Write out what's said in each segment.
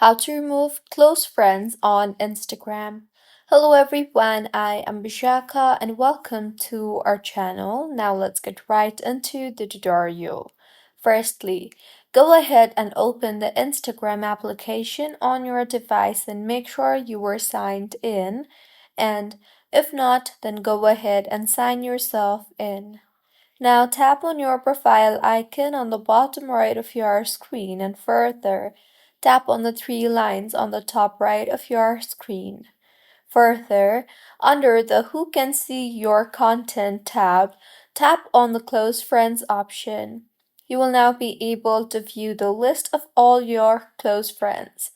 How to remove close friends on Instagram. Hello everyone, I am Bishaka and welcome to our channel. Now let's get right into the tutorial. Firstly, go ahead and open the Instagram application on your device and make sure you were signed in. And if not, then go ahead and sign yourself in. Now tap on your profile icon on the bottom right of your screen and further tap on the three lines on the top right of your screen. Further, under the Who Can See Your Content tab, tap on the Close Friends option. You will now be able to view the list of all your close friends.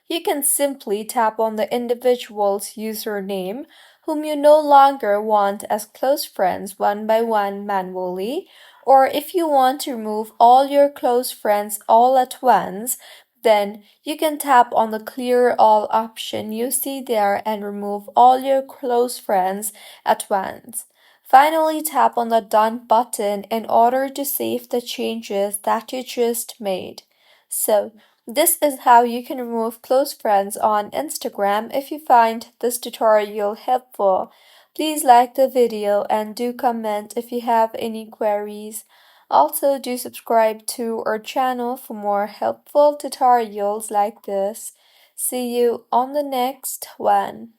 You can simply tap on the individual's username whom you no longer want as close friends one by one manually, or if you want to remove all your close friends all at once, then you can tap on the Clear All option you see there and remove all your close friends at once. Finally, tap on the Done button in order to save the changes that you just made. So, this is how you can remove close friends on Instagram. If you find this tutorial helpful, please like the video and do comment if you have any queries. Also, do subscribe to our channel for more helpful tutorials like this. See you on the next one.